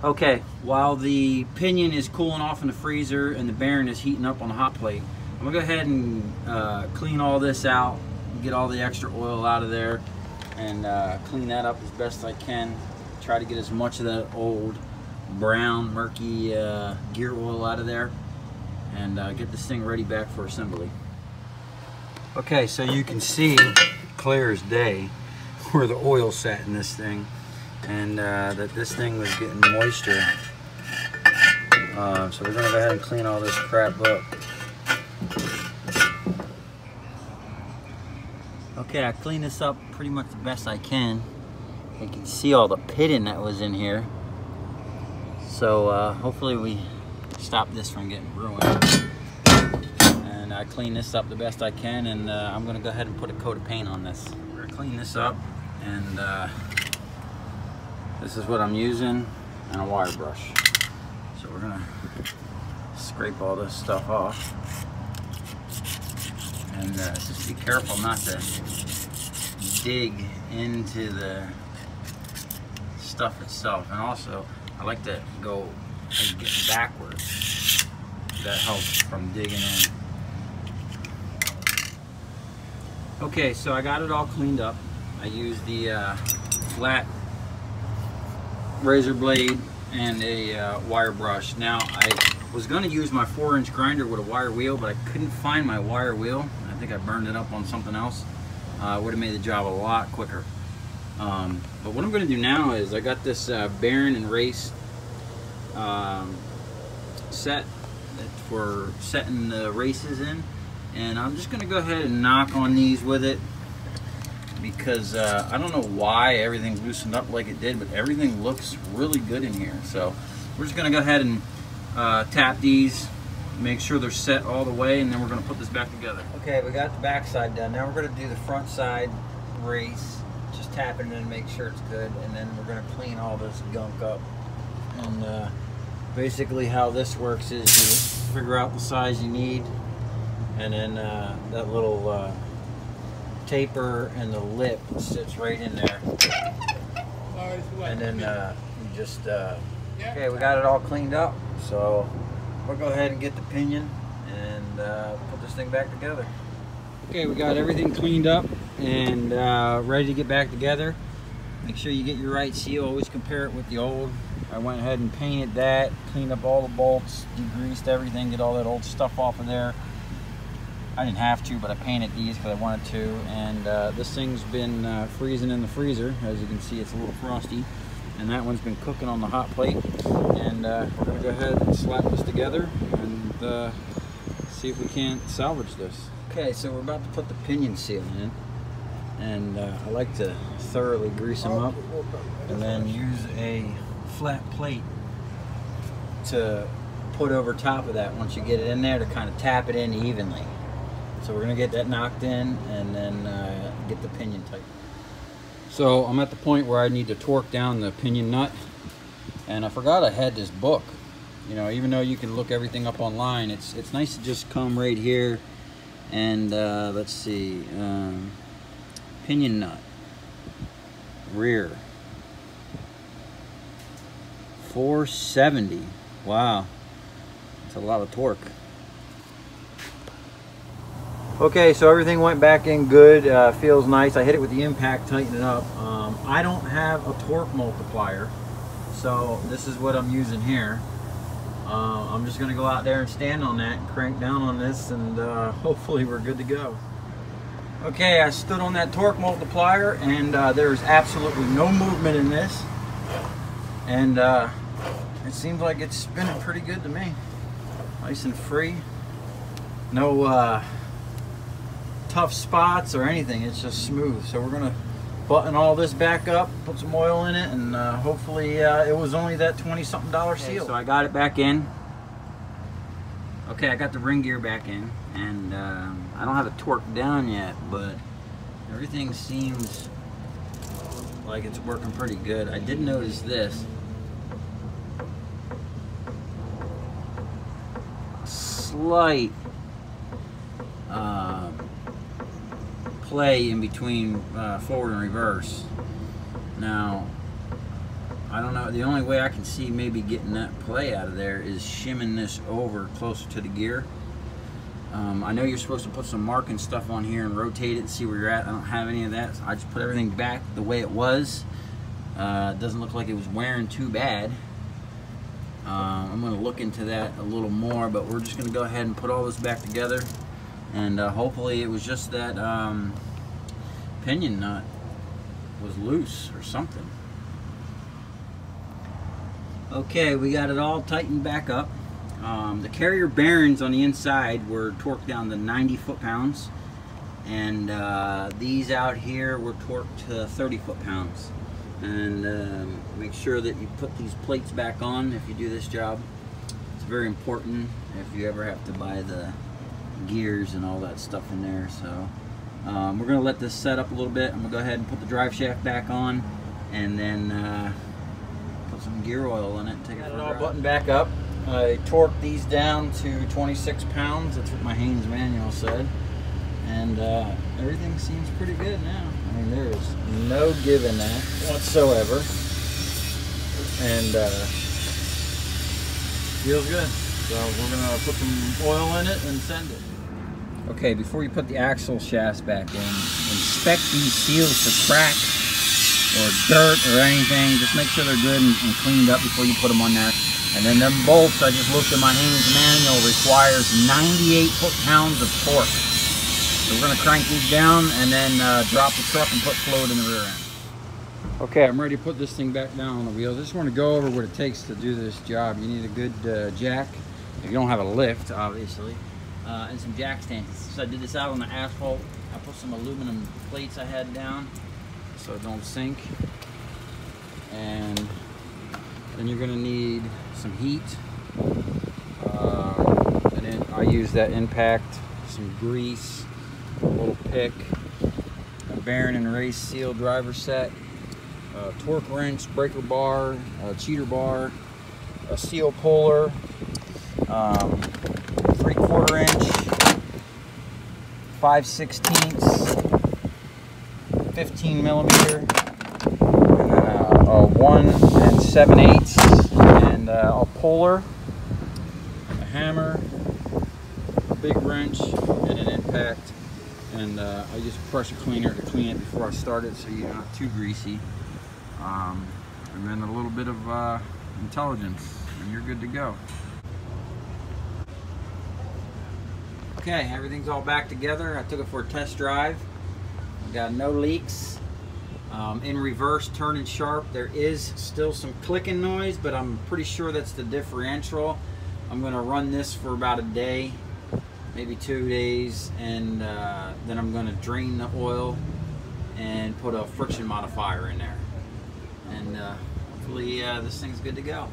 Okay, while the pinion is cooling off in the freezer and the bearing is heating up on the hot plate, I'm gonna go ahead and clean all this out, get all the extra oil out of there, and clean that up as best I can. Try to get as much of that old brown murky gear oil out of there, and get this thing ready back for assembly. Okay, so you can see clear as day where the oil sat in this thing, and that this thing was getting moisture. So we're gonna go ahead and clean all this crap up. Okay, I cleaned this up pretty much the best I can. You can see all the pitting that was in here. So hopefully we stop this from getting ruined. And I cleaned this up the best I can, and I'm gonna go ahead and put a coat of paint on this. We're gonna clean this up, and this is what I'm using, and a wire brush. So we're gonna scrape all this stuff off. And just be careful not to dig into the stuff itself. And also, I like to go and get backwards. That helps from digging in. Okay, so I got it all cleaned up. I used the flat razor blade and a wire brush. Now, I was going to use my 4-inch grinder with a wire wheel, but I couldn't find my wire wheel. I think I burned it up on something else. Would have made the job a lot quicker. But what I'm going to do now is I got this bearing and race set for setting the races in, and I'm just going to go ahead and knock on these with it, because I don't know why everything loosened up like it did, but everything looks really good in here. So we're just going to go ahead and tap these, make sure they're set all the way, and then we're going to put this back together. Okay, we got the back side done. Now we're going to do the front side race, just tapping it in to make sure it's good, and then we're going to clean all this gunk up. And basically how this works is you figure out the size you need, and then that little taper and the lip sits right in there. And then you just okay, we got it all cleaned up, so we'll go ahead and get the pinion and put this thing back together. Okay, we got everything cleaned up and ready to get back together. Make sure you get your right seal. Always compare it with the old. I went ahead and painted that, cleaned up all the bolts, degreased everything, get all that old stuff off of there. I didn't have to, but I painted these because I wanted to. And this thing's been freezing in the freezer. As you can see, it's a little frosty. And that one's been cooking on the hot plate. And we're going to go ahead and slap this together and see if we can't salvage this. Okay, so we're about to put the pinion seal in. And I like to thoroughly grease them up and then use a flat plate to put over top of that once you get it in there, to kind of tap it in evenly. So we're going to get that knocked in and then get the pinion tight. So I'm at the point where I need to torque down the pinion nut, and I forgot I had this book. You know, even though you can look everything up online, it's nice to just come right here and let's see, pinion nut, rear, 470. Wow, that's a lot of torque. Okay, so everything went back in good, feels nice. I hit it with the impact, tighten it up. I don't have a torque multiplier, so this is what I'm using here. I'm just gonna go out there and stand on that and crank down on this, and hopefully we're good to go. Okay, I stood on that torque multiplier, and there's absolutely no movement in this, and it seems like it's spinning pretty good to me. Nice and free. No tough spots or anything, it's just smooth. So we're gonna button all this back up, put some oil in it, and hopefully it was only that $20-something seal. Okay, so I got it back in. Okay, I got the ring gear back in, and I don't have it torqued down yet, but everything seems like it's working pretty good. I did notice this. Slight play in between forward and reverse. Now, I don't know, the only way I can see maybe getting that play out of there is shimming this over closer to the gear. I know you're supposed to put some marking stuff on here and rotate it and see where you're at. I don't have any of that, so I just put everything back the way it was. It doesn't look like it was wearing too bad. I'm going to look into that a little more, but we're just going to go ahead and put all this back together, and hopefully it was just that pinion nut was loose or something. Okay, we got it all tightened back up. The carrier bearings on the inside were torqued down to 90 foot-pounds, and these out here were torqued to 30 foot-pounds. And make sure that you put these plates back on if you do this job. It's very important if you ever have to buy the gears and all that stuff in there. So we're going to let this set up a little bit. I'm going to go ahead and put the drive shaft back on, and then put some gear oil in it and take it for a drive. Button back up. I torqued these down to 26 pounds. That's what my Haynes manual said. And everything seems pretty good now. I mean, there is no give in that whatsoever. And feels good. So we're going to put some oil in it and send it. Okay, before you put the axle shafts back in, inspect these seals for crack or dirt or anything. Just make sure they're good and cleaned up before you put them on there. And then them bolts, I just looked at my Haynes manual, requires 98 foot-pounds of torque. So we're going to crank these down and then drop the truck and put fluid in the rear end. Okay, I'm ready to put this thing back down on the wheels. I just want to go over what it takes to do this job. You need a good jack, if you don't have a lift, obviously, and some jack stands. So I did this out on the asphalt. I put some aluminum plates I had down so it don't sink. And then you're going to need some heat. And then I use that impact, some grease, a little pick, a bearing and race seal driver set, a torque wrench, breaker bar, a cheater bar, a seal puller, 3/4 inch, 5/16, 15 millimeter, and then a 1 7/8, and a puller, a hammer, a big wrench, and an impact. And I use a pressure cleaner to clean it before I start it so you're not too greasy. And then a little bit of intelligence, and you're good to go. Okay, everything's all back together. I took it for a test drive. Got no leaks. In reverse, turning sharp, there is still some clicking noise, but I'm pretty sure that's the differential. I'm going to run this for about a day, maybe 2 days, and then I'm going to drain the oil and put a friction modifier in there. And hopefully this thing's good to go.